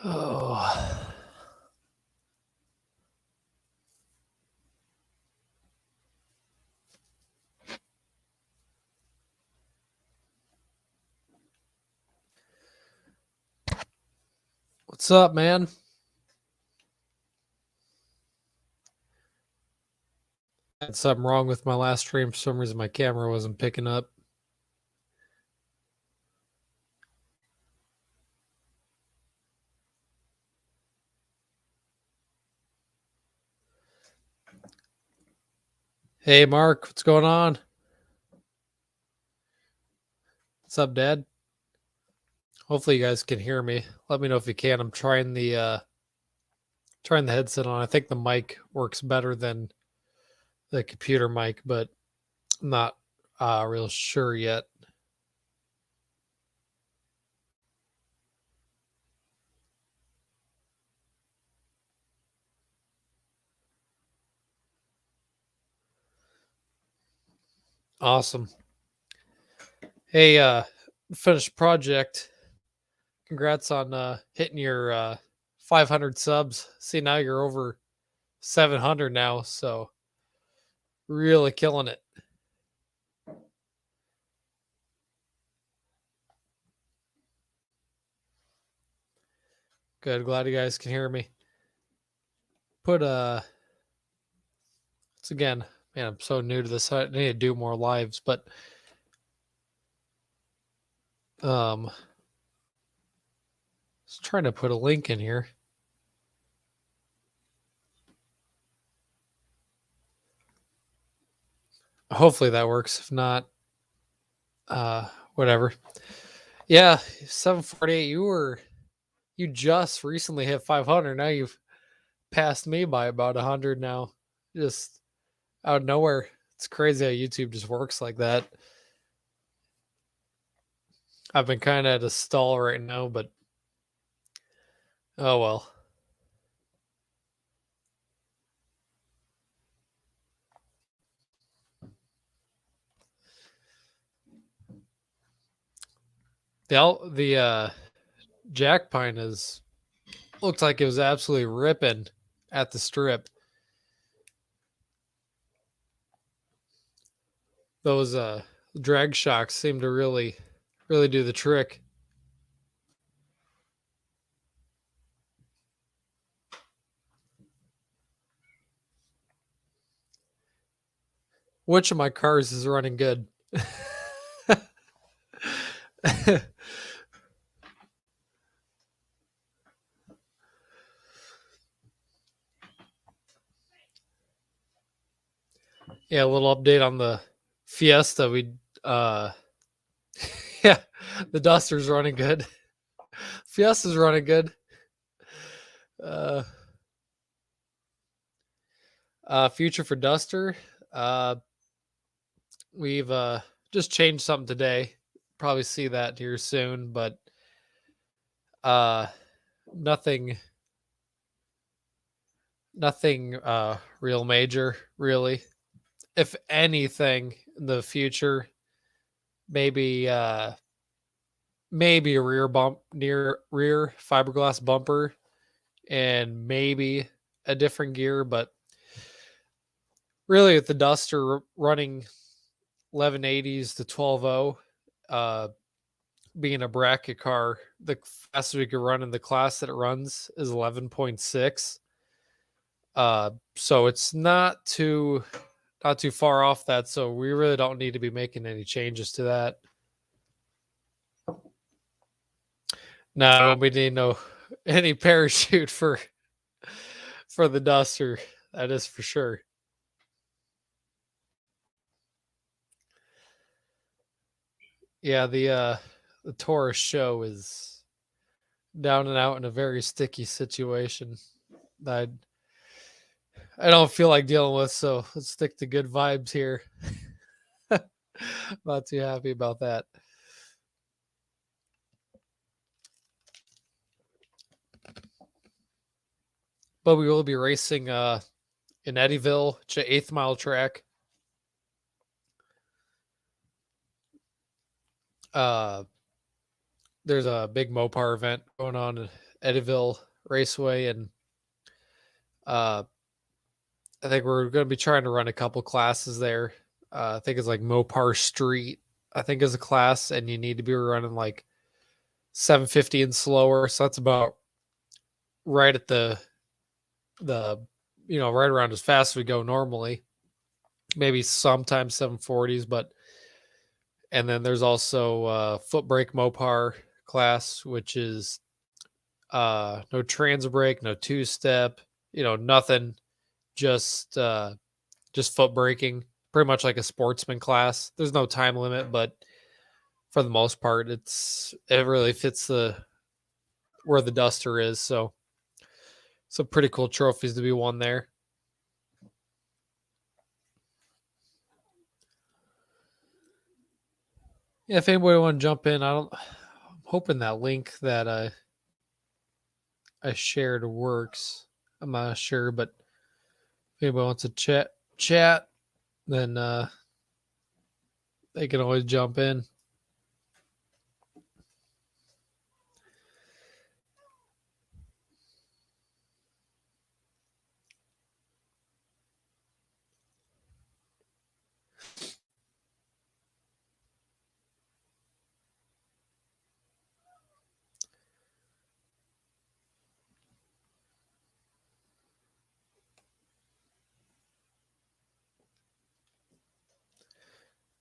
Oh, what's up, man? Had something wrong with my last stream. For some reason, my camera wasn't picking up. Hey, Mark, what's going on? What's up, Dad? Hopefully, you guys can hear me. Let me know if you can. I'm trying the headset on. I think the mic works better than the computer mic, but I'm not real sure yet. Awesome. Hey, finished project. Congrats on hitting your 500 subs. See, now you're over 700 now, so really killing it. Good. Glad you guys can hear me. Put once again, man, I'm so new to this. I need to do more lives, but um, just trying to put a link in here. Hopefully that works. If not, whatever. Yeah, 748. You just recently hit 500. Now you've passed me by about 100 now. Just out of nowhere. It's crazy how YouTube just works like that. I've been kind of at a stall right now, but oh well. The Jack Pine is looked like it was absolutely ripping at the strip. Those drag shocks seem to really do the trick. Which of my cars is running good? Yeah, a little update on the Fiesta. Yeah, the Duster's running good. Fiesta's running good. Uh future for Duster. Uh we've just changed something today. Probably see that here soon, but uh nothing real major really. If anything in the future, maybe maybe a rear fiberglass bumper and maybe a different gear, but really with the Duster running 1180s to 12.0, being a bracket car, the fastest we could run in the class that it runs is 11.6. So it's not too far off that, so we really don't need to be making any changes to that. No, we need no any parachute for the Duster. That is for sure. Yeah, the Taurus show is down and out in a very sticky situation that I don't feel like dealing with, so let's stick to good vibes here. Not too happy about that. But we will be racing in Eddyville, it's an 8th mile track. There's a big Mopar event going on Eddyville Raceway, and I think we're going to be trying to run a couple classes there. I think it's like Mopar Street, I think is a class, and you need to be running like 750 and slower. So that's about right at the right around as fast as we go normally. Maybe sometimes 740s, but and then there's also foot brake Mopar class, which is no trans brake, no two step, nothing, just foot braking, pretty much like a sportsman class. There's no time limit, but for the most part, it really fits where the Duster is. So some pretty cool trophies to be won there. Yeah, if anybody want to jump in, I'm hoping that link that I shared works. I'm not sure, but if anybody wants to chat, then they can always jump in.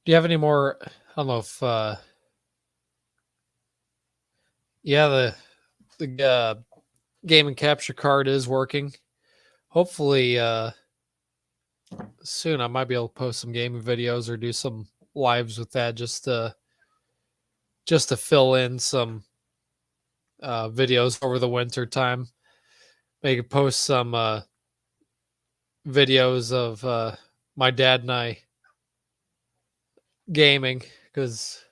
Do you have any more? I don't know if yeah, the game and capture card is working. Hopefully soon I might be able to post some gaming videos or do some lives with that just to fill in some videos over the winter time. Maybe post some videos of my dad and I gaming, because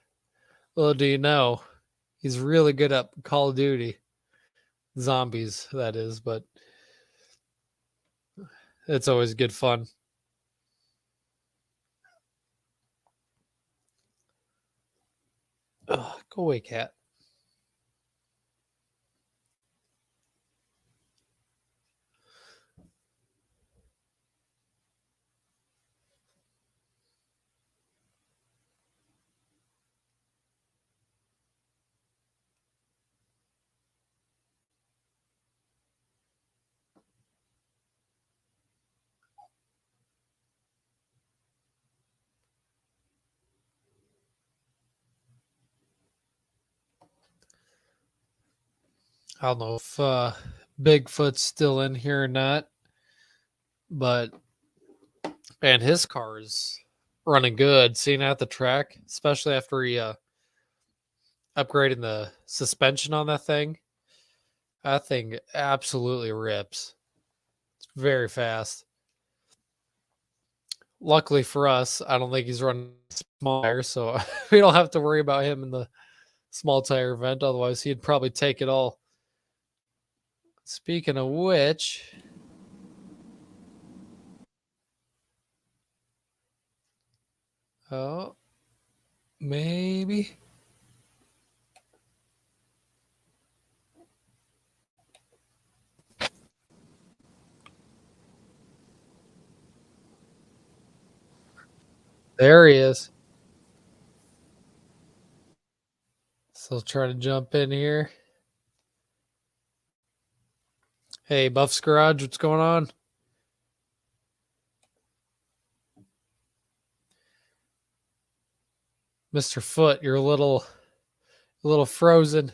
little do you know, he's really good at Call of Duty zombies, that is, but it's always good fun. Ugh, go away, cat. I don't know if Bigfoot's still in here or not, but man, his car is running good. Seeing at the track, especially after he upgrading the suspension on that thing absolutely rips. It's very fast. Luckily for us, I don't think he's running small tire, so we don't have to worry about him in the small tire event. Otherwise, he'd probably take it all. Speaking of which, oh, maybe. There he is. Still trying to jump in here. Hey, Buff's Garage, what's going on? Mr. Foot, you're a little frozen.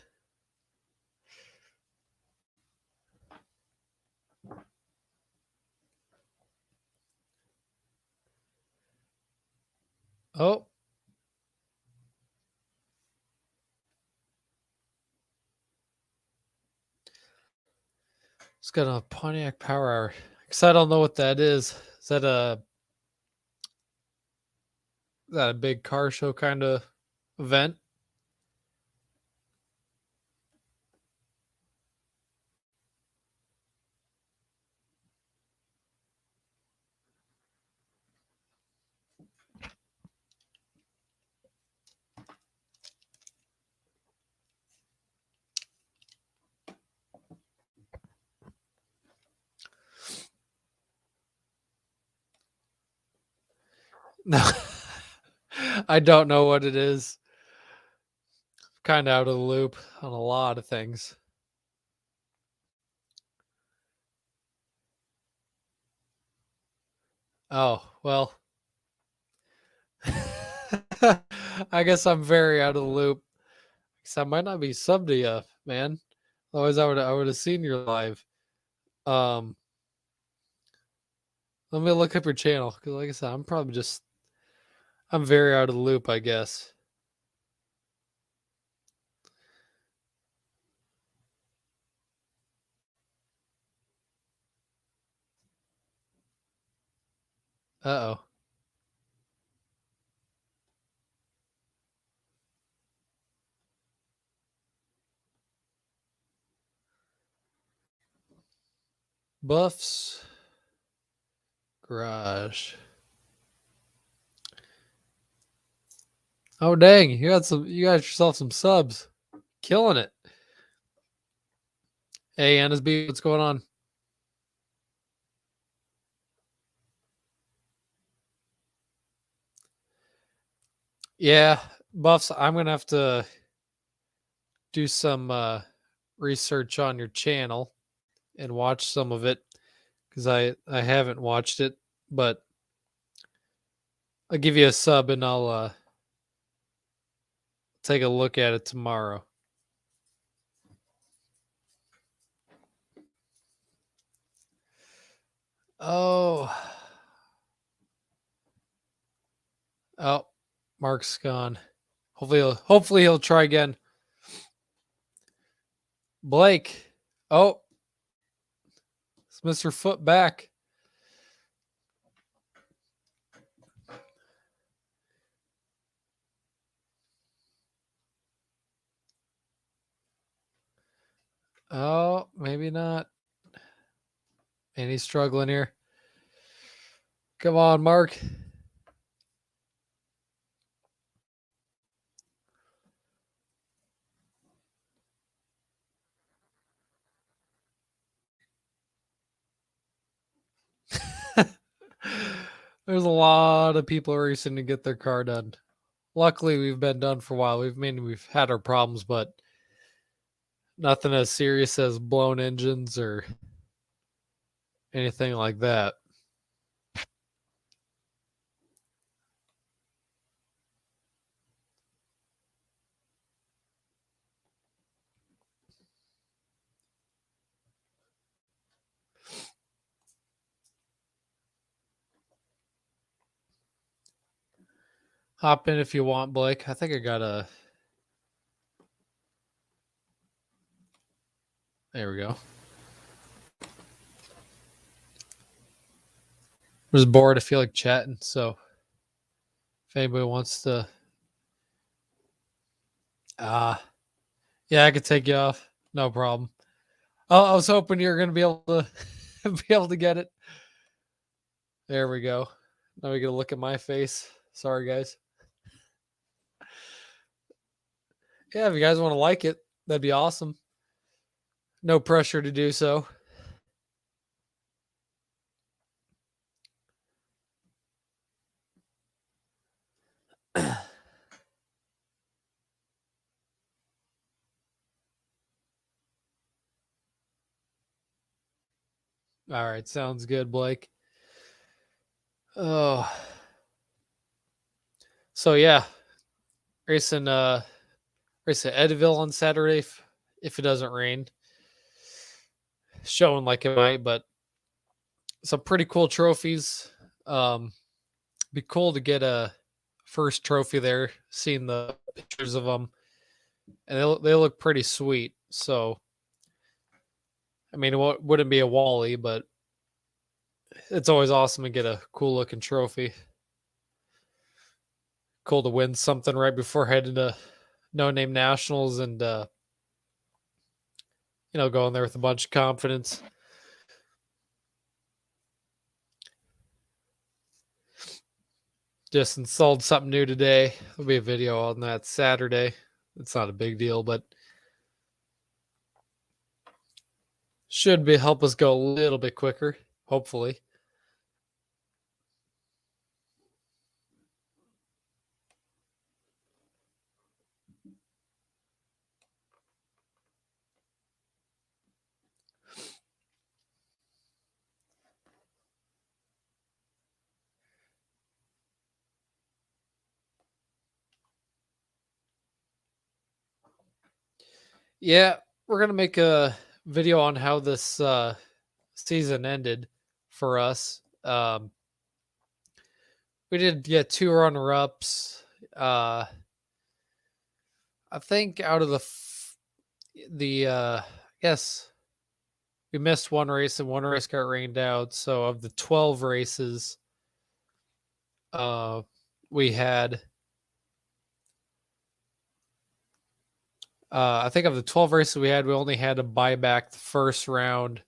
Oh. It's got a Pontiac Power Hour. Because I don't know what that is. Is that a big car show kind of event? No, I don't know what it is. Kind of out of the loop on a lot of things. Oh, well. I guess I'm very out of the loop. Because I might not be subbed to you, man. Otherwise, I would have seen your live. Um, Let me look up your channel because, like I said, I'm very out of the loop, I guess. Uh oh. Buffs Garage. Oh dang, you got yourself some subs. Killing it. Hey Anna's B, what's going on? Yeah, Buffs, I'm gonna have to do some research on your channel and watch some of it because I haven't watched it, but I'll give you a sub and I'll take a look at it tomorrow. Oh, oh, Mark's gone. Hopefully he'll try again. Blake. Oh, it's Mr. Foot back. Oh, maybe not. And he's struggling here. Come on, Mark. There's a lot of people racing to get their car done. Luckily, we've been done for a while. We've had our problems, but nothing as serious as blown engines or anything like that. Hop in if you want, Blake. I think I got a. There we go. I was bored. I feel like chatting. So if anybody wants to. Yeah, I could take you off. No problem. Oh, I was hoping you were going to be able to be able to get it. There we go. Now we get a look at my face. Sorry, guys. Yeah, if you guys want to like it, that'd be awesome. No pressure to do so. All right, sounds good, Blake. Oh, so yeah, racing racing Edville on Saturday if it doesn't rain. Showing like it might, but some pretty cool trophies. Be cool to get a first trophy there. Seeing the pictures of them, and they look pretty sweet. So, I mean, it wouldn't be a Wally, but it's always awesome to get a cool looking trophy. Cool to win something right before heading to No Name Nationals and going there with a bunch of confidence. Just installed something new today. There'll be a video on that Saturday. It's not a big deal, but should be help us go a little bit quicker, hopefully. Yeah, we're gonna make a video on how this season ended for us. We did get two runner-ups. I think out of I guess we missed one race and one race got rained out. So of the 12 races, uh, we had I think of the 12 races we had, we only had to buy back the first round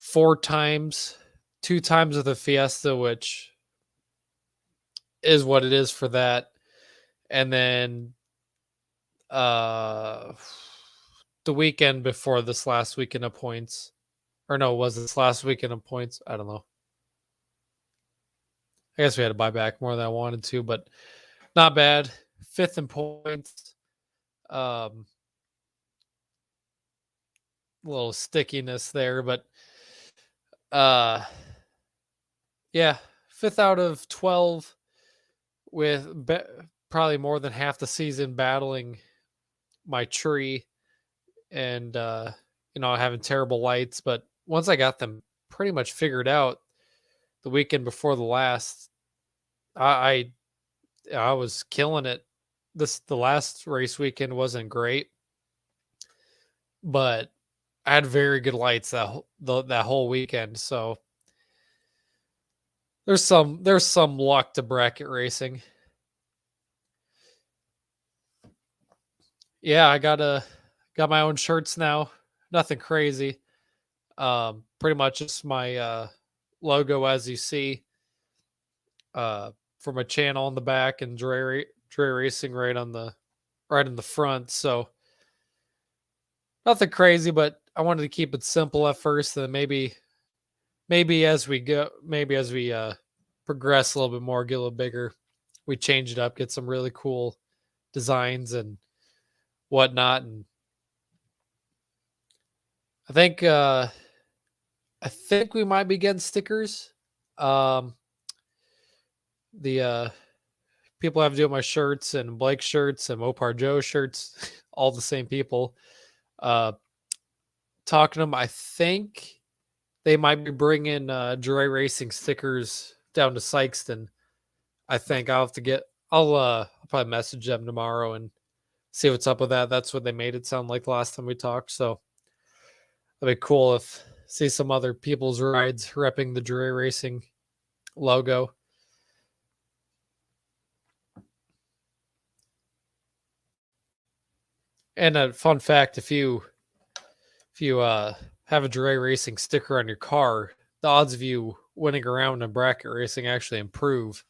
4 times, 2 times with a Fiesta, which is what it is for that. And then uh the weekend before this last weekend of points. Or no, was this last weekend of points? I don't know. I guess we had to buy back more than I wanted to, but not bad. Fifth in points. Um a little stickiness there, but uh yeah, fifth out of 12 with probably more than half the season battling my tree and having terrible lights. But once I got them pretty much figured out the weekend before the last, I I was killing it. The last race weekend wasn't great, but I had very good lights that whole weekend. So there's some luck to bracket racing. Yeah, got my own shirts now. Nothing crazy. Pretty much just my logo as you see for my channel on the back and Dre Racing right in the front. So nothing crazy, but I wanted to keep it simple at first, and then maybe as we go, maybe as we progress a little bit more, get a little bigger, we change it up, get some really cool designs and whatnot. And I think I think we might be getting stickers. Um, the people I have to do my shirts and Blake shirts and Mopar Joe shirts, all the same people. Uh, talking to them, I think they might be bringing Dre Racing stickers down to Sykeston. I think I'll have to get. I'll probably message them tomorrow and see what's up with that. That's what they made it sound like last time we talked. So it'd be cool if see some other people's rides repping the Dre Racing logo. And a fun fact: if you have a Dre Racing sticker on your car, the odds of you winning around in bracket racing actually improve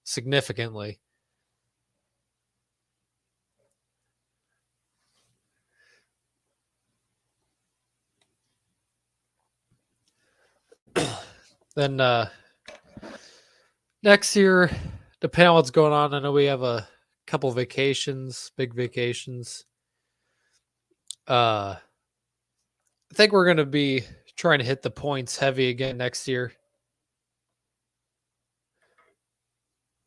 significantly. Then next year, depending on what's going on, I know we have a couple vacations, big vacations. I think we're going to be trying to hit the points heavy again next year.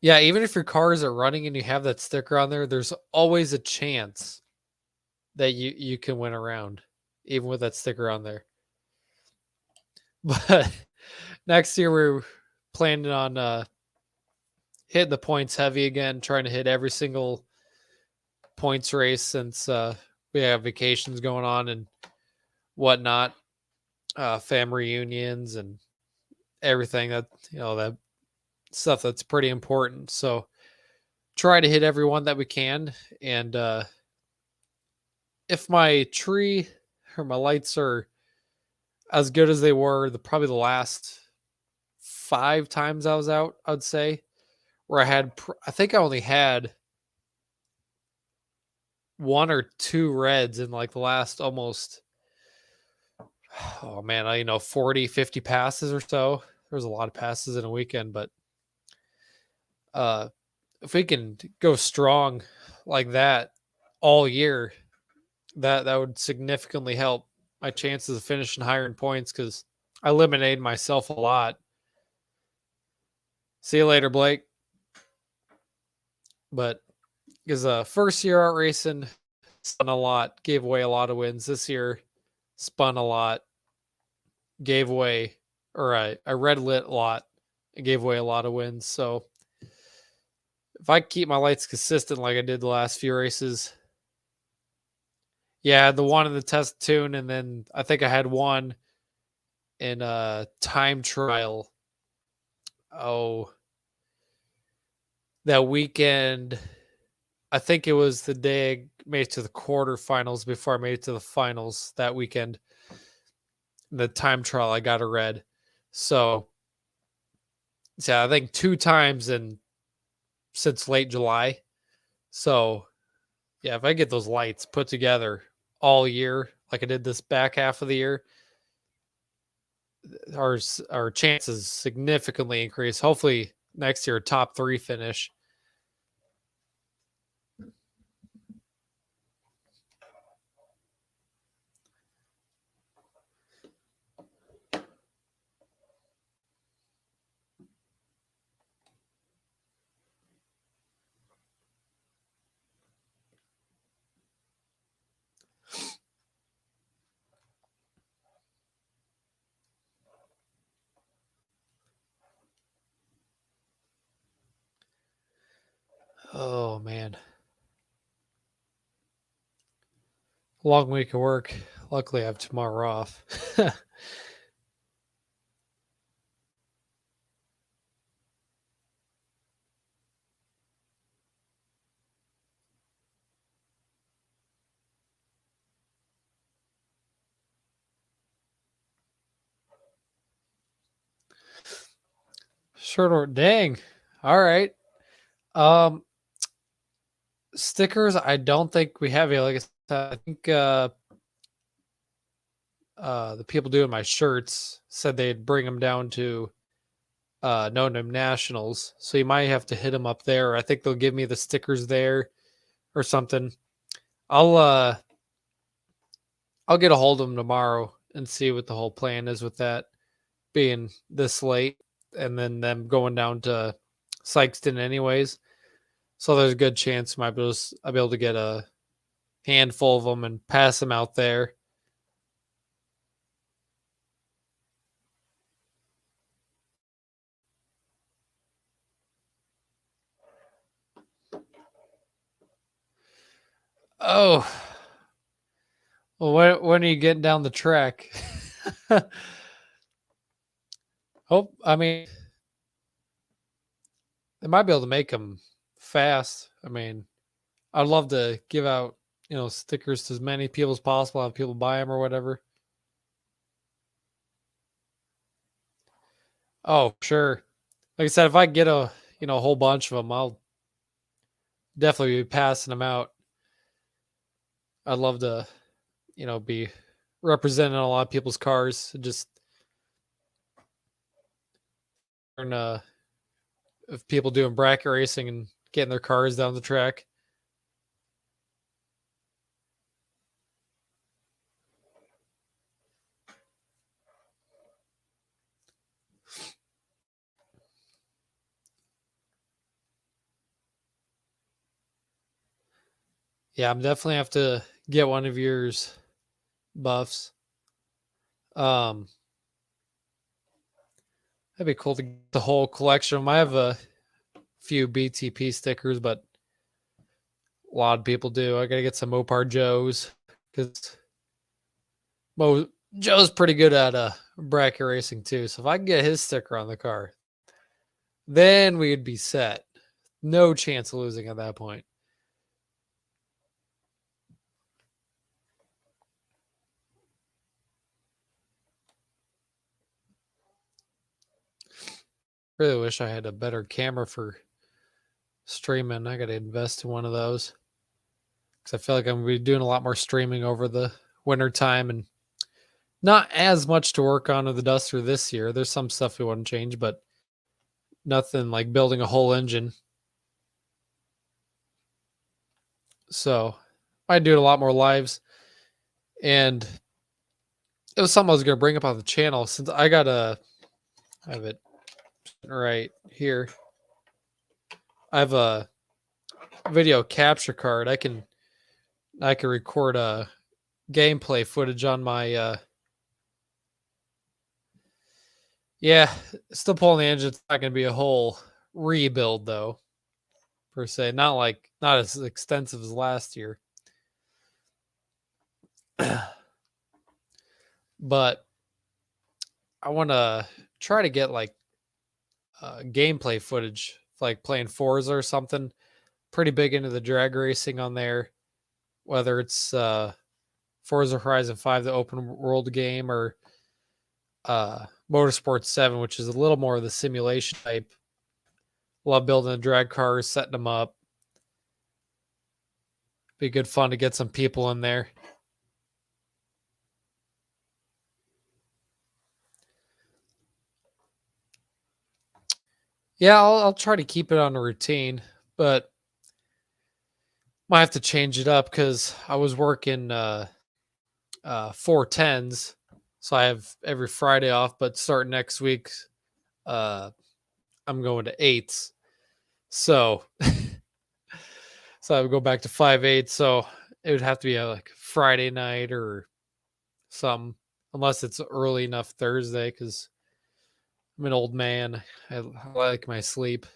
Yeah, even if your cars are running and you have that sticker on there, there's always a chance that you can win around, even with that sticker on there. But next year we're planning on hitting the points heavy again, trying to hit every single points race since we have vacations going on and whatnot, family reunions and everything that stuff that's pretty important. So try to hit every one that we can. And if my tree or my lights are as good as they were probably the last 5 times I was out, I'd say, where I think I only had 1 or 2 reds in like the last almost, oh man, 40, 50 passes or so. There was a lot of passes in a weekend, but if we can go strong like that all year, that would significantly help my chances of finishing higher in points because I eliminated myself a lot. See you later, Blake. But because first year out racing, spun a lot, gave away a lot of wins. This year, spun a lot, gave away, or I red lit a lot, and gave away a lot of wins. So if I keep my lights consistent like I did the last few races, yeah, the one in the test tune, and then I think I had one in a time trial. Oh, that weekend. I think it was the day I made it to the quarterfinals before I made it to the finals that weekend. The time trial, I got a red. So, yeah, I think 2 times in since late July. So, yeah, if I get those lights put together all year, like I did this back half of the year, our chances significantly increase. Hopefully next year, top 3 finish. Oh man, long week of work. Luckily, I have tomorrow off. Short order. Dang. All right. Um, stickers. I don't think we have any. Like I said, I think the people doing my shirts said they'd bring them down to No Name Nationals. So you might have to hit them up there. I think they'll give me the stickers there or something. I'll uh I'll get a hold of them tomorrow and see what the whole plan is with that being this late and then them going down to Sykeston anyways. So there's a good chance I'll be able to get a handful of them and pass them out there. Oh, well, when are you getting down the track? Hope, I mean, they might be able to make them fast. I mean, I'd love to give out, stickers to as many people as possible, have people buy them or whatever. Oh, sure. Like I said, if I get a whole bunch of them, I'll definitely be passing them out. I'd love to, be representing a lot of people's cars. Just learn of people doing bracket racing and getting their cars down the track. Yeah, I'm definitely have to get one of yours buffs. Um, that'd be cool to get the whole collection. I have a few BTP stickers, but a lot of people do. I gotta get some Mopar Joes because Joe's pretty good at bracket racing too. So if I can get his sticker on the car, then we'd be set. No chance of losing at that point. Really wish I had a better camera for streaming. I got to invest in one of those because I feel like I'm gonna be doing a lot more streaming over the winter time and not as much to work on with the Duster this year. There's some stuff we want to change, but nothing like building a whole engine. So I do a lot more lives, and it was something I was going to bring up on the channel since I have it right here. I have a video capture card. I can I could record a gameplay footage on my yeah, still pulling the engine. It's not gonna be a whole rebuild though, per se. Not as extensive as last year. But I wanna try to get like gameplay footage, like playing Forza or something. Pretty big into the drag racing on there, whether it's Forza Horizon 5, the open world game, or Motorsport 7, which is a little more of the simulation type. Love building the drag cars, setting them up. Be good fun to get some people in there. Yeah, I'll try to keep it on a routine, but might have to change it up because I was working 410s, so I have every Friday off. But starting next week, uh, I'm going to eights, so so I would go back to 5/8. So it would have to be a like Friday night or some, unless it's early enough Thursday because I'm an old man. I like my sleep.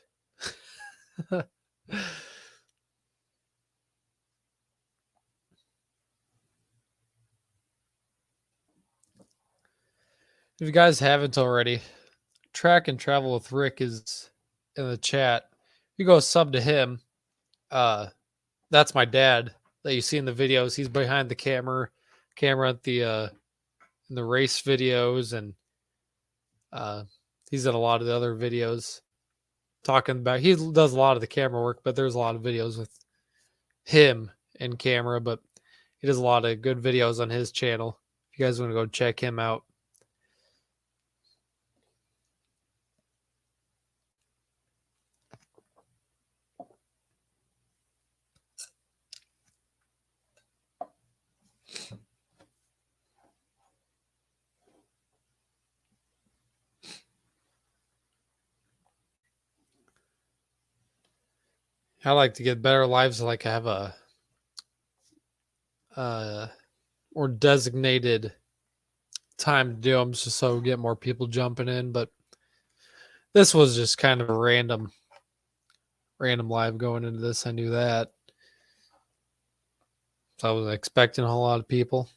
If you guys haven't already, Track and Travel with Rick is in the chat. You go sub to him. Uh, that's my dad that you see in the videos. He's behind the camera at the in the race videos, and uh, he's in a lot of the other videos talking about. He does a lot of the camera work, but there's a lot of videos with him in camera. But he does a lot of good videos on his channel. If you guys want to go check him out. I like to get better lives. Like I have a or designated time to do them just so we get more people jumping in. But this was just kind of a random live going into this. I knew that. So I was expecting a whole lot of people.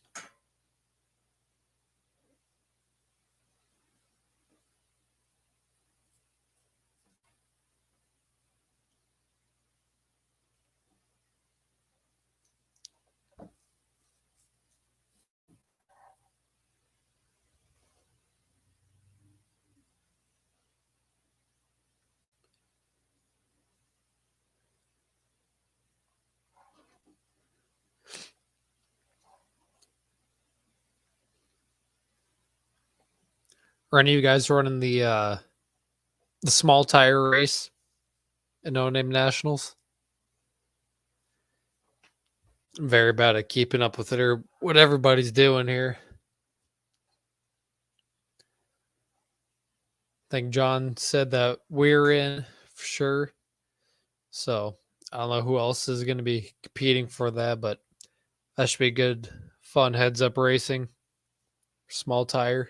Are any of you guys running the small tire race in No Name Nationals? I'm very bad at keeping up with it or what everybody's doing here. I think John said that we're in for sure. So I don't know who else is going to be competing for that, but that should be good, fun heads up racing. Small tire.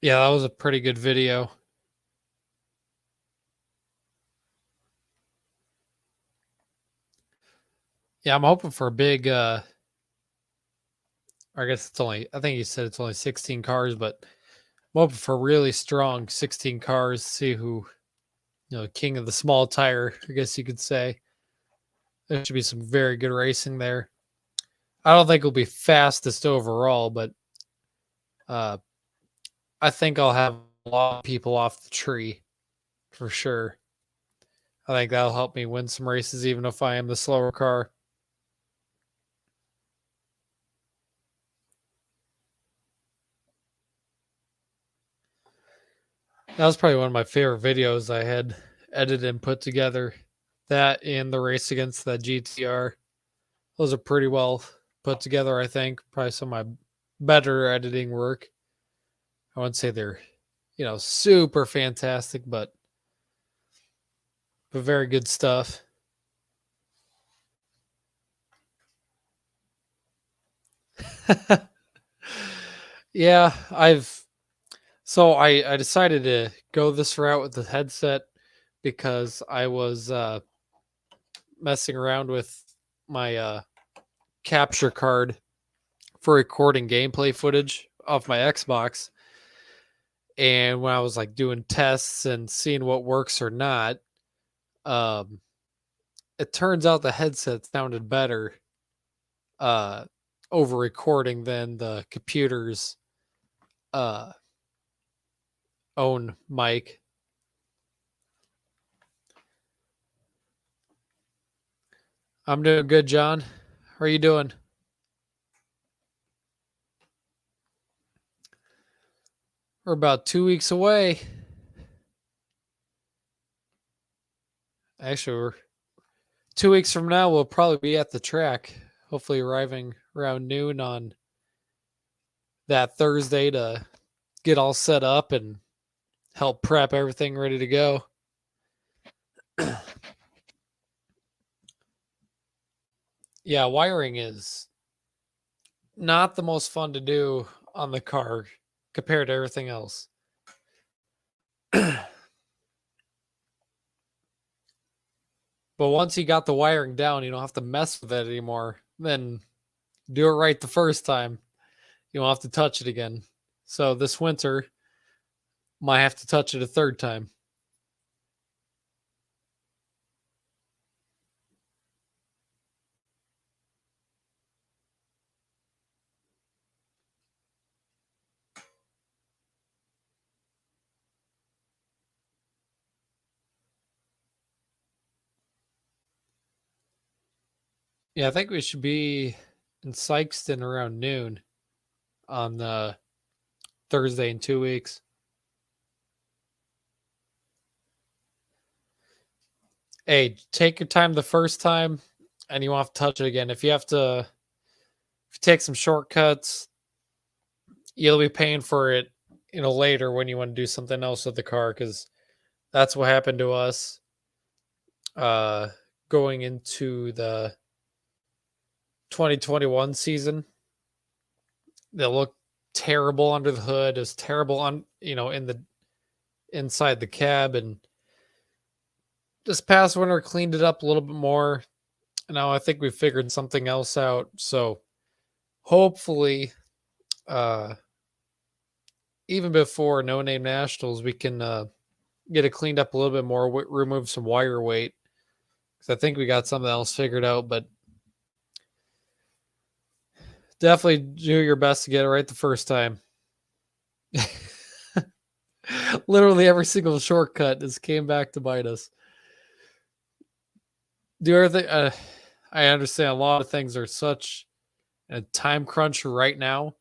Yeah, that was a pretty good video. Yeah, I'm hoping for a big I guess it's only I think he said it's only 16 cars, but I'm hoping for really strong 16 cars, see who king of the small tire, I guess you could say. There should be some very good racing there. I don't think it'll be fastest overall, but Uh, I think I'll have a lot of people off the tree for sure. I think that'll help me win some races, even if I am the slower car. That was probably one of my favorite videos I had edited and put together. That and the race against the GTR. Those are pretty well put together, I think. Probably some of my better editing work. I wouldn't say they're, super fantastic, but very good stuff. Yeah, I decided to go this route with the headset because I was messing around with my capture card for recording gameplay footage off my Xbox. And when I was like doing tests and seeing what works or not, um, it turns out the headset sounded better uh, over recording than the computer's uh, own mic. I'm doing good, John. How are you doing? We're about 2 weeks away. Actually, we're 2 weeks from now. We'll probably be at the track, hopefully arriving around noon on that Thursday to get all set up and help prep everything ready to go. Yeah, wiring is not the most fun to do on the car compared to everything else. But once you got the wiring down, you don't have to mess with it anymore. Then do it right the first time. You don't have to touch it again. So this winter, might have to touch it a third time. Yeah, I think we should be in Sykeston around noon on the Thursday in 2 weeks. Hey, take your time the first time and you won't have to touch it again. If you take some shortcuts, you'll be paying for it, later when you want to do something else with the car, because that's what happened to us uh going into the 2021 season. They look terrible under the hood. It's terrible on in the inside the cab. And this past winter cleaned it up a little bit more. Now I think we figured something else out. So hopefully, uh, even before No Name Nationals, we can get it cleaned up a little bit more. Remove some wire weight, because I think we got something else figured out. But definitely do your best to get it right the first time. Literally every single shortcut just came back to bite us. Do everything. I understand a lot of things are such a time crunch right now,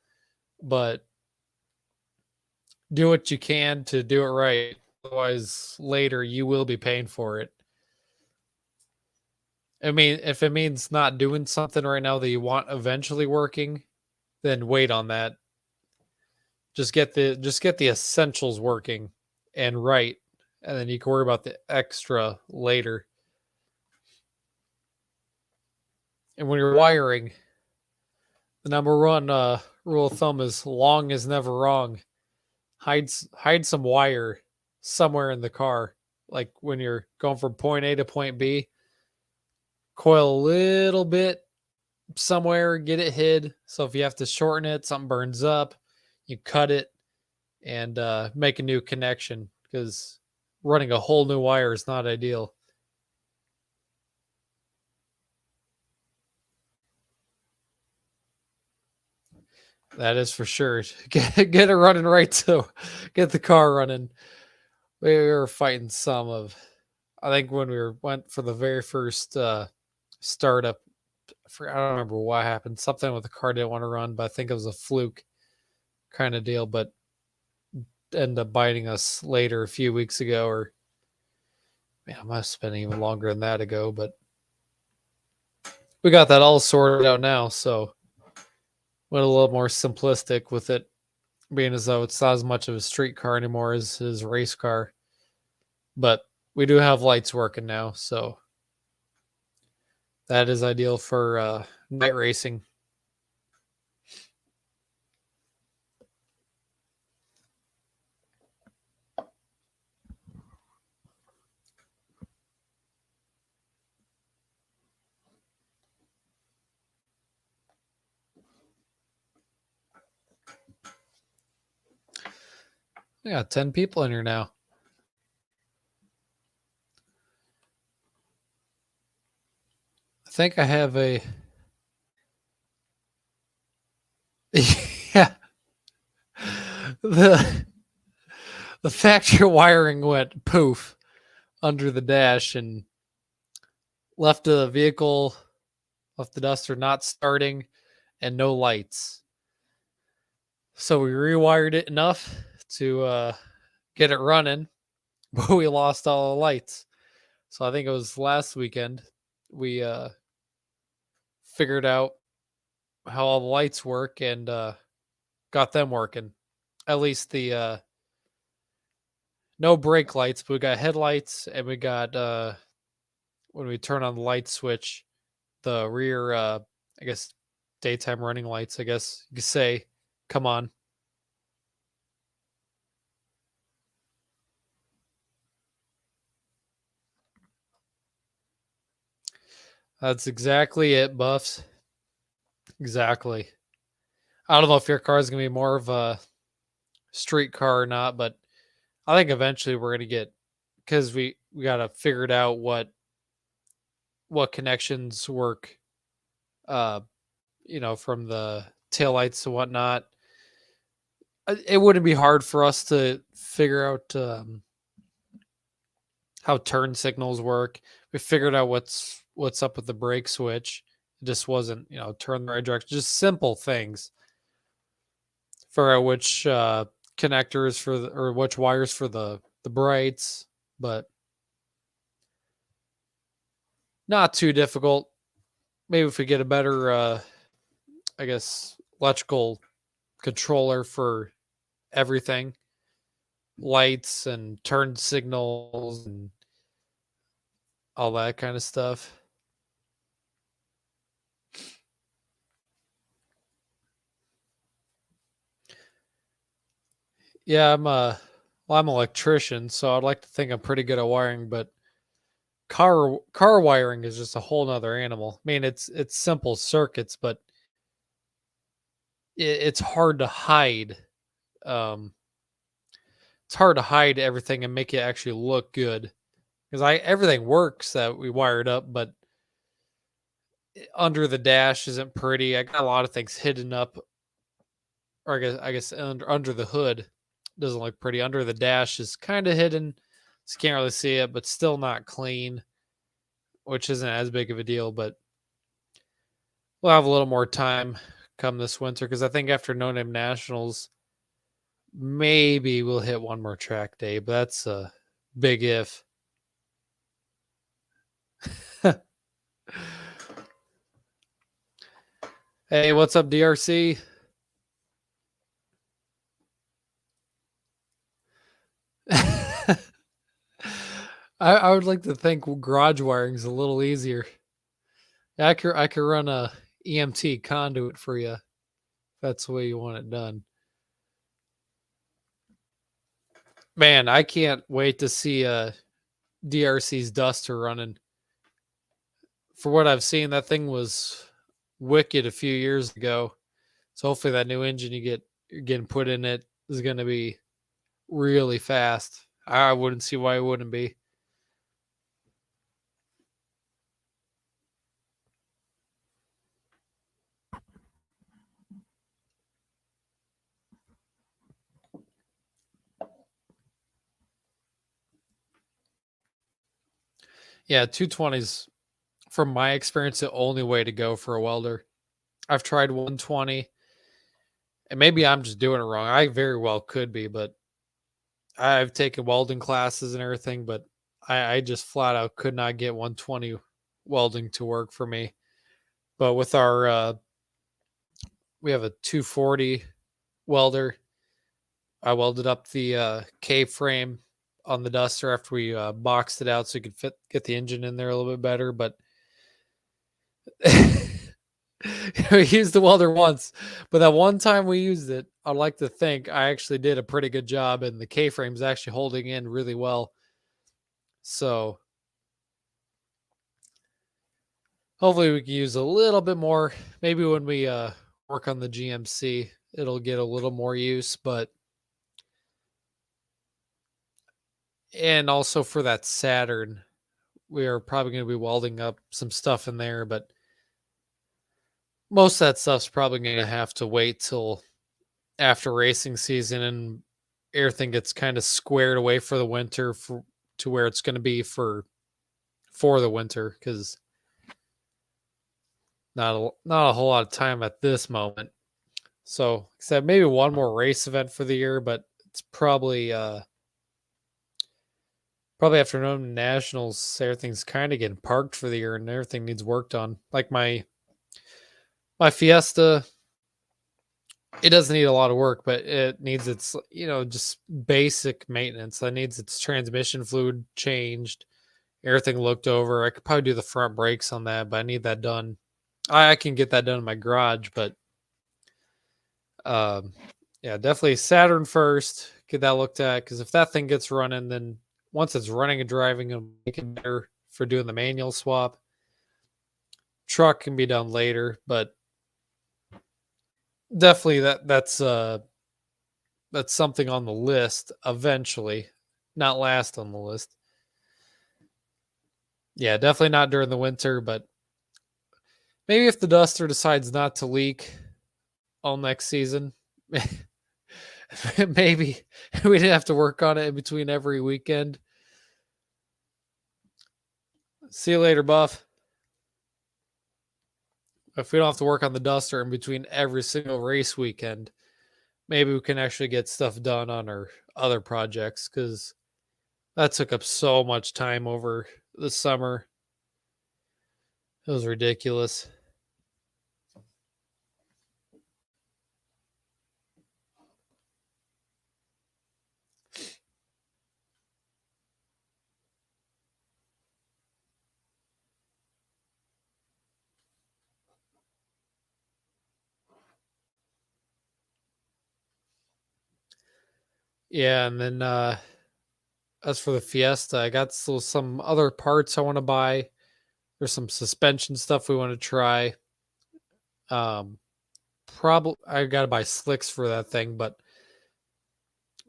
but do what you can to do it right. Otherwise, later you will be paying for it. I mean, if it means not doing something right now that you want eventually working, then wait on that. Just get the essentials working and right, and then you can worry about the extra later. And when you're wiring, the number one rule of thumb is long is never wrong. Hide some wire somewhere in the car, like when you're going from point A to point B. Coil a little bit somewhere, get it hid. So if you have to shorten it, something burns up, you cut it and make a new connection, because running a whole new wire is not ideal. That is for sure. Get it running right too. Get the car running. We were fighting some of. I think when went for the very first startup, I don't remember what happened. Something with the car didn't want to run, but I think it was a fluke kind of deal. But ended up biting us later a few weeks ago, or man, it must have been even longer than that ago. But we got that all sorted out now, so went a little more simplistic with it, being as though it's not as much of a street car anymore as his race car. But we do have lights working now, so that is ideal for night racing. We got 10 people in here now. I think I have a yeah. The factory wiring went poof under the dash and left the vehicle, left the Duster not starting and no lights. So we rewired it enough to get it running, but we lost all the lights. So I think it was last weekend we figured out how all the lights work and got them working. At least the no brake lights, but we got headlights and we got when we turn on the light switch, the rear I guess daytime running lights, I guess you could say, come on. That's exactly it, Buffs. Exactly. I don't know if your car is gonna be more of a street car or not, but I think eventually we're gonna get, because we gotta figure it out what connections work, uh, from the taillights and whatnot. It wouldn't be hard for us to figure out how turn signals work. We figured out what's up with the brake switch. It just wasn't, turn the right direction. Just simple things. Figure out which connectors or which wires for the brights, but not too difficult. Maybe if we get a better, I guess, electrical controller for everything, lights and turn signals and all that kind of stuff. Yeah, I'm an electrician, so I'd like to think I'm pretty good at wiring, but car wiring is just a whole nother animal. I mean, it's simple circuits, but it's hard to hide. Um, it's hard to hide everything and make it actually look good because I everything works that we wired up, but under the dash isn't pretty. I got a lot of things hidden up, or I guess under the hood doesn't look pretty. Under the dash is kind of hidden, so you can't really see it, but still not clean, which isn't as big of a deal. But we'll have a little more time come this winter because I think after No Name Nationals, maybe we'll hit one more track day, but that's a big if. Hey, what's up, DRC? I would like to think garage wiring is a little easier. I could run a EMT conduit for you if that's the way you want it done. Man, I can't wait to see DRC's Duster running. For what I've seen, that thing was wicked a few years ago. So hopefully that new engine you're getting put in it is going to be really fast. I wouldn't see why it wouldn't be. Yeah, 220s, from my experience, the only way to go for a welder. I've tried 120, and maybe I'm just doing it wrong. I very well could be, but I've taken welding classes and everything, but I just flat out could not get 120 welding to work for me. But with our, we have a 240 welder. I welded up the K frame on the Duster after we boxed it out so you could get the engine in there a little bit better. But we used the welder once, but that one time we used it, I'd like to think I actually did a pretty good job, and the K frame's actually holding in really well. So hopefully we can use a little bit more. Maybe when we work on the GMC, it'll get a little more use. But and also for that Saturn, we are probably going to be welding up some stuff in there, but most of that stuff's probably going to have to wait till after racing season and everything gets kind of squared away for the winter to where it's going to be for the winter, because not a whole lot of time at this moment. So except maybe one more race event for the year, but it's probably after no nationals, everything's kind of getting parked for the year and everything needs worked on. Like my Fiesta, it doesn't need a lot of work, but it needs its, just basic maintenance. It needs its transmission fluid changed, everything looked over. I could probably do the front brakes on that, but I need that done. I can get that done in my garage, but yeah, definitely Saturn first. Get that looked at, because if that thing gets running, then once it's running and driving, it'll make it better for doing the manual swap. Truck can be done later, but definitely that's something on the list eventually, not last on the list. Yeah, definitely not during the winter, but maybe if the Duster decides not to leak all next season, maybe we didn't have to work on it in between every weekend. See you later, Buff. If we don't have to work on the Duster in between every single race weekend, maybe we can actually get stuff done on our other projects, because that took up so much time over the summer. It was ridiculous. Yeah, and then as for the Fiesta, I got still some other parts I want to buy. There's some suspension stuff we want to try. Probably I got to buy slicks for that thing, but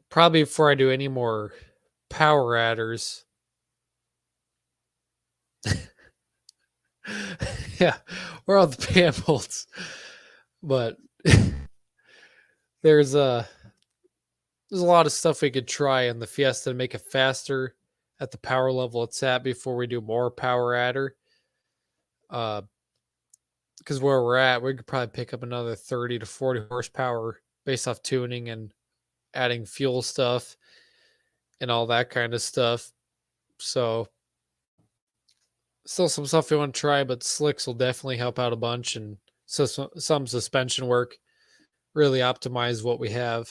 probably before I do any more power adders. Yeah, we're on the pan bolts, but there's a there's a lot of stuff we could try in the Fiesta to make it faster at the power level it's at before we do more power adder. Because where we're at, we could probably pick up another 30 to 40 horsepower based off tuning and adding fuel stuff and all that kind of stuff. So, still some stuff we want to try, but slicks will definitely help out a bunch, and so some suspension work really optimize what we have.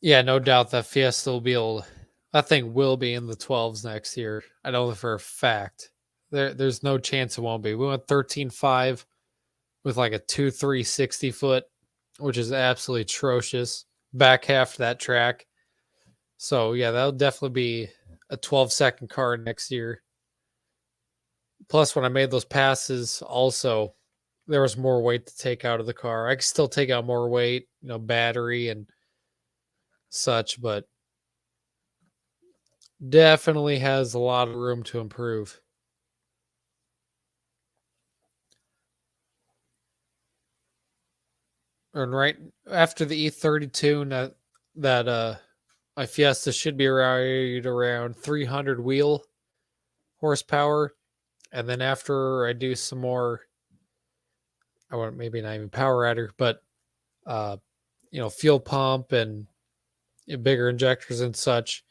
Yeah, no doubt that Fiesta will be able. That thing will be in the 12s next year. I know that for a fact. There's no chance it won't be. We went 13.5 with like a 2.360 foot, which is absolutely atrocious. Back half of that track. So yeah, that'll definitely be a 12-second car next year. Plus, when I made those passes, also there was more weight to take out of the car. I could still take out more weight, battery and such, but definitely has a lot of room to improve. And right after the E32, that my Fiesta should be around 300 wheel horsepower, and then after I do some more, I want maybe not even power adder, but uh, fuel pump and bigger injectors and such.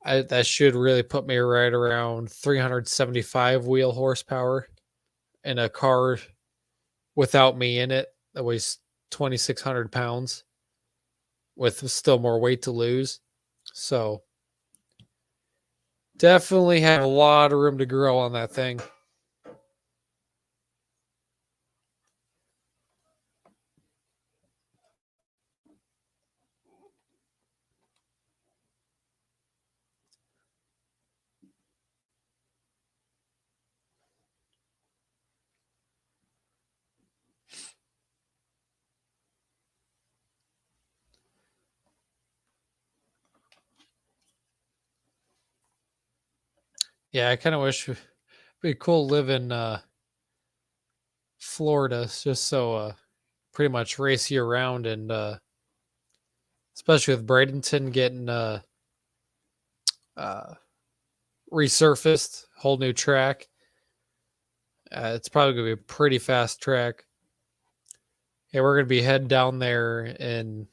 That should really put me right around 375 wheel horsepower in a car without me in it that weighs 2,600 pounds with still more weight to lose. So definitely have a lot of room to grow on that thing. Yeah, I kind of wish it'd be cool to live in Florida, just so pretty much race year round, and especially with Bradenton getting uh, resurfaced, whole new track. It's probably gonna be a pretty fast track. Yeah, we're gonna be heading down there in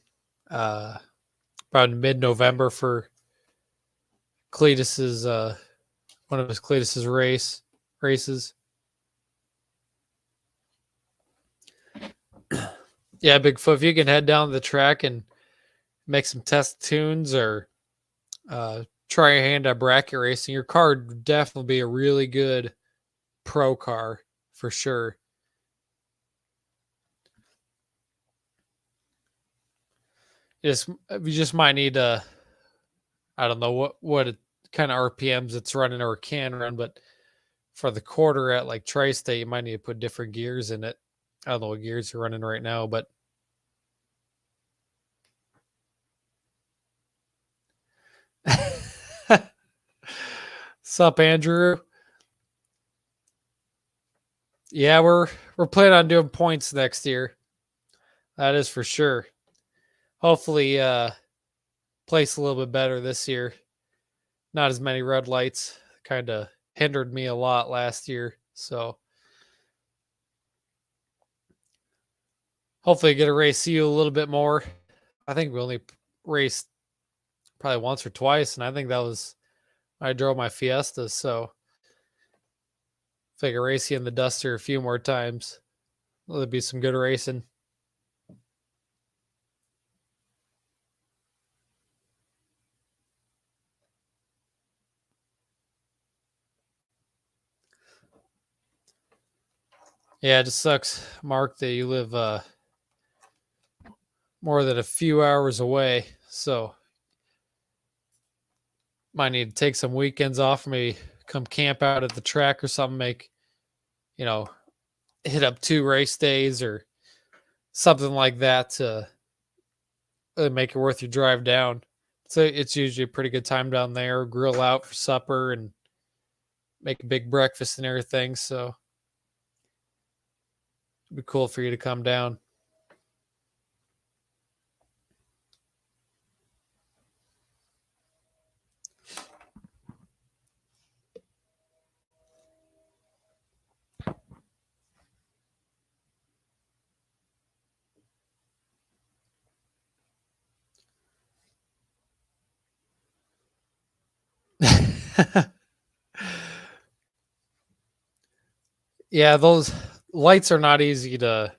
uh, about mid-November for Cletus's one of his Cletus's races. Yeah, Bigfoot, if you can head down the track and make some test tunes or try your hand at bracket racing, your car would definitely be a really good pro car for sure. You just might need to, I don't know what kind of RPMs it's running or can run, but for the quarter at like Tri-State, you might need to put different gears in it. I don't know what gears you're running right now, but sup, Andrew? Yeah, we're planning on doing points next year. That is for sure. Hopefully, place a little bit better this year. Not as many red lights. Kind of hindered me a lot last year, so hopefully get to race you a little bit more. I think we only raced probably once or twice, and I think that was I drove my Fiesta. So if I could race you in the Duster a few more times, it'll be some good racing. Yeah, it just sucks, Mark, that you live more than a few hours away. So might need to take some weekends off, maybe come camp out at the track or something, make, you know, hit up 2 race days or something like that to really make it worth your drive down. So it's usually a pretty good time down there, grill out for supper and make a big breakfast and everything. So it'd be cool for you to come down. Yeah, those lights are not easy to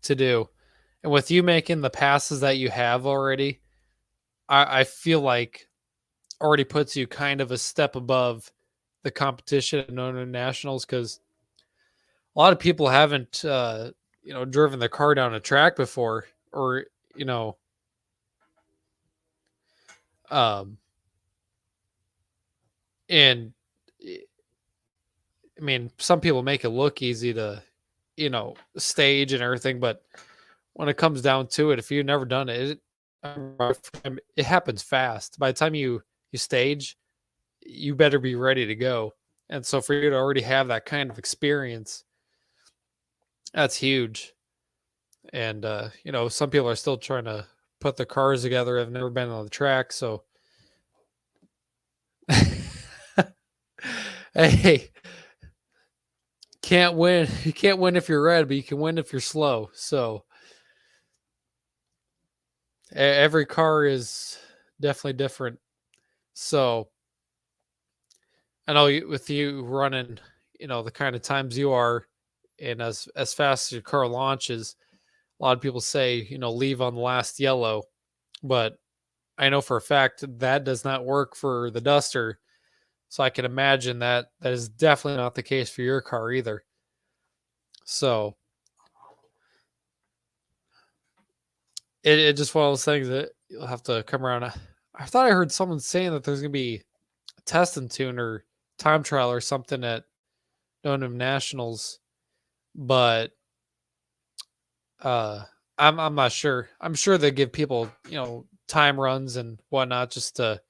do. And with you making the passes that you have already, I feel like already puts you kind of a step above the competition at Nona Nationals because a lot of people haven't driven the car down a track before or you know um and I mean some people make it look easy to stage and everything, but when it comes down to it, if you've never done it, it happens fast. By the time you stage, you better be ready to go. And so for you to already have that kind of experience, that's huge. And some people are still trying to put their cars together, have never been on the track, so hey, can't win. You can't win if you're red, but you can win if you're slow. So every car is definitely different. So I know with you running, the kind of times you are, and as fast as your car launches, a lot of people say, leave on the last yellow, but I know for a fact that does not work for the Duster. So I can imagine that that is definitely not the case for your car either. So it just one of those things that you'll have to come around. I thought I heard someone saying that there's gonna be a test and tune or time trial or something at Nonham Nationals, but uh I'm not sure. I'm sure they give people, time runs and whatnot just to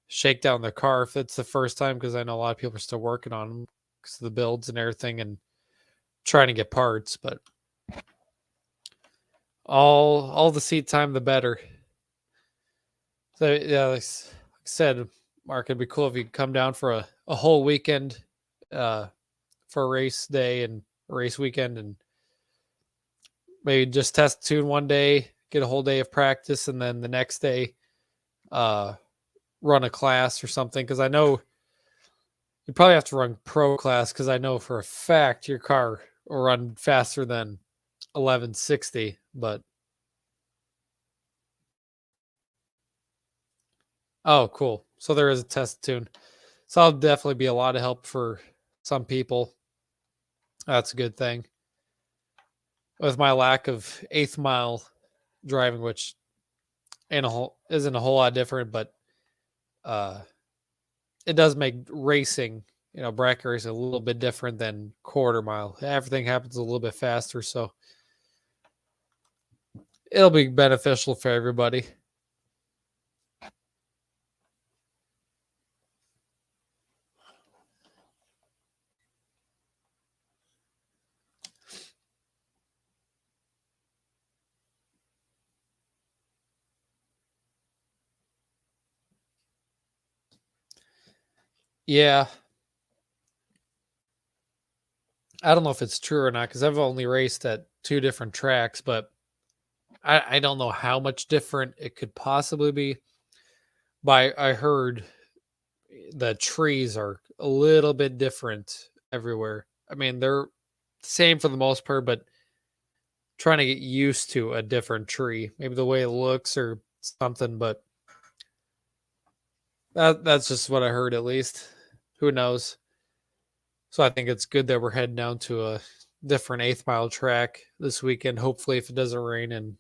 shake down their car if it's the first time, because I know a lot of people are still working on them because of the builds and everything and trying to get parts, but all the seat time the better. So yeah, like I said, Mark, it'd be cool if you could come down for a whole weekend, uh, for a race day and a race weekend, and maybe just test tune one day, get a whole day of practice, and then the next day, uh, run a class or something. Because I know you probably have to run pro class. Because I know for a fact your car will run faster than 1160. But oh, cool. So there is a test tune. So I'll definitely be a lot of help for some people. That's a good thing. With my lack of eighth mile driving, which isn't a whole lot different, but uh, it does make racing, bracket racing a little bit different than quarter mile. Everything happens a little bit faster, so it'll be beneficial for everybody. Yeah, I don't know if it's true or not because I've only raced at two different tracks, but I don't know how much different it could possibly be. But I heard the trees are a little bit different everywhere. I mean, they're same for the most part, but trying to get used to a different tree, maybe the way it looks or something. But that's just what I heard, at least. Who knows? So I think it's good that we're heading down to a different eighth mile track this weekend. Hopefully, if it doesn't rain, and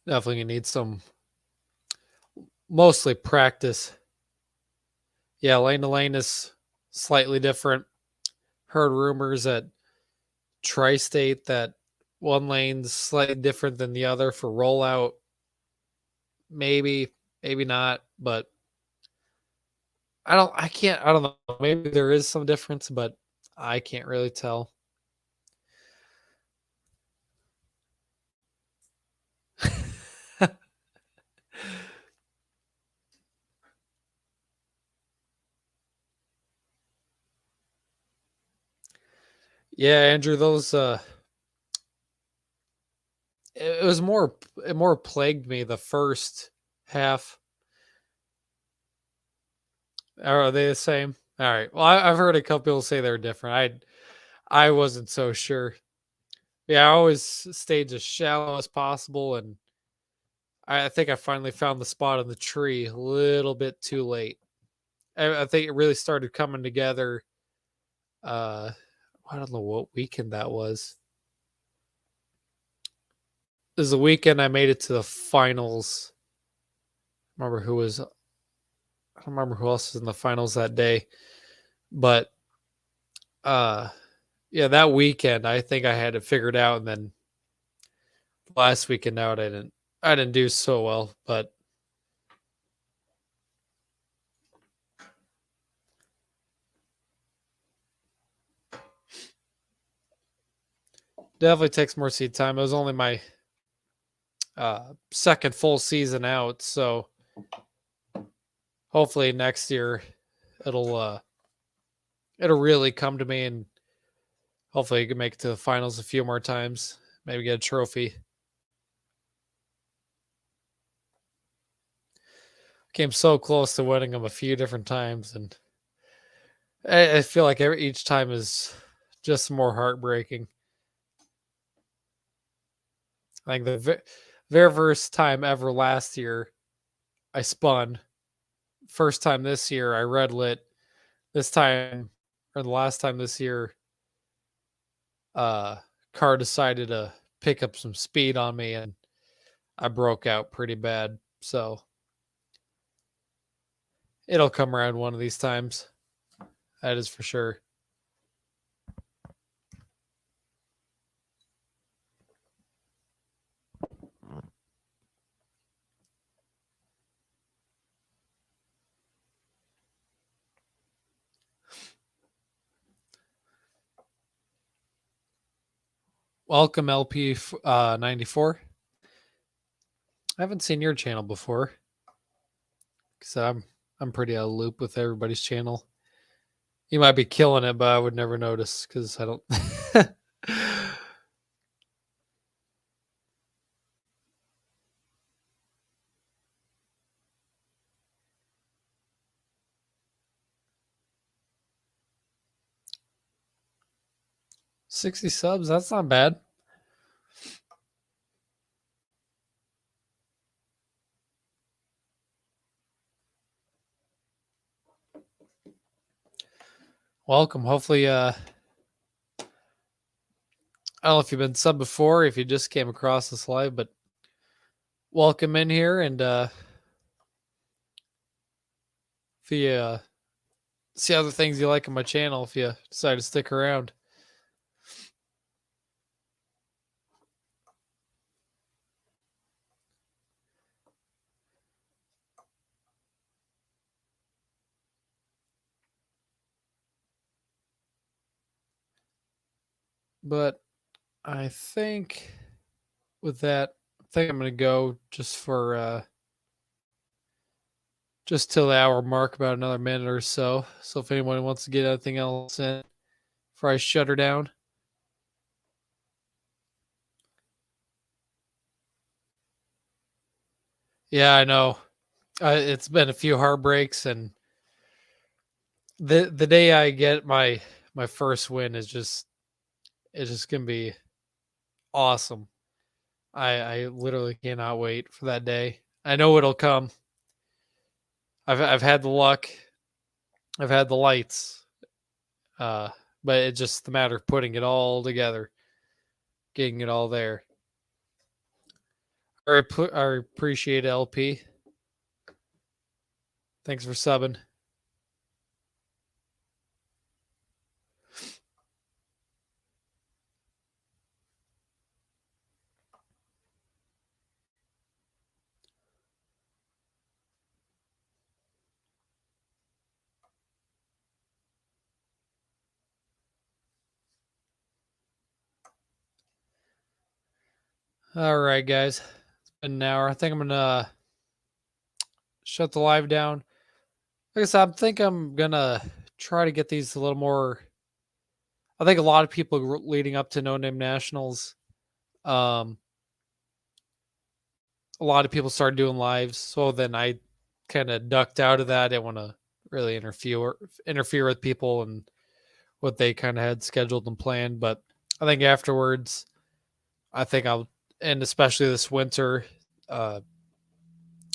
definitely need some mostly practice. Yeah, lane to lane is slightly different. Heard rumors at Tri-State that one lane's slightly different than the other for rollout. Maybe, maybe not, but I don't know. Maybe there is some difference, but I can't really tell. Yeah, Andrew, those it was it more plagued me the first half. Are they the same? All right. Well, I've heard a couple people say they're different. I wasn't so sure. Yeah, I always stayed as shallow as possible, and I think I finally found the spot on the tree a little bit too late. I think it really started coming together. Uh, I don't know what weekend that was. It was the weekend I made it to the finals remember who was. I don't remember who else was in the finals that day, but uh, yeah, that weekend I think I had it figured out, and then last weekend out I didn't do so well, but definitely takes more seat time. It was only my second full season out, so hopefully next year it'll it'll really come to me, and hopefully you can make it to the finals a few more times, maybe get a trophy. Came so close to winning them a few different times, and I feel like each time is just more heartbreaking. Like the very first time ever last year, I spun. First time this year, I red lit. This time, or the last time this year, uh, car decided to pick up some speed on me, and I broke out pretty bad. So it'll come around one of these times. That is for sure. Welcome LP 94. I haven't seen your channel before because I'm pretty out of loop with everybody's channel. You might be killing it, but I would never notice because I don't. 60 subs, that's not bad. Welcome. Hopefully, I don't know if you've been sub before, if you just came across this live, but welcome in here. And if you see other things you like on my channel, if you decide to stick around. But I think with that, I think I'm going to go just for just till the hour mark, about another minute or so. So if anyone wants to get anything else in before I shut her down. Yeah, I know. It's been a few heartbreaks, and the day I get my first win is just it's just gonna be awesome. I literally cannot wait for that day. I know it'll come. I've had the luck. I've had the lights. Uh, but it's just a matter of putting it all together, getting it all there. I appreciate LP. Thanks for subbing. All right, guys. It's been an hour. I think I'm gonna shut the live down. Like I said, I think I'm gonna try to get these a little more. I think a lot of people leading up to No Name Nationals, um, a lot of people started doing lives. So then I kind of ducked out of that. I didn't want to really interfere with people and what they kind of had scheduled and planned. But I think afterwards, I think I'll, and especially this winter, uh,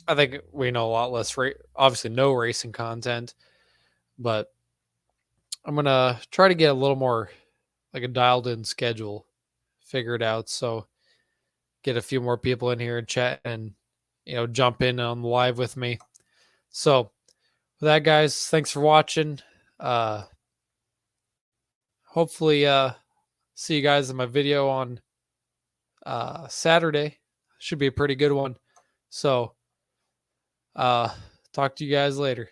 I think we know a lot less. Obviously, no racing content, but I'm gonna try to get a little more like a dialed in schedule figured out. So get a few more people in here and chat and jump in on the live with me. So with that, guys, thanks for watching. Hopefully see you guys in my video on Saturday. Should be a pretty good one. So talk to you guys later.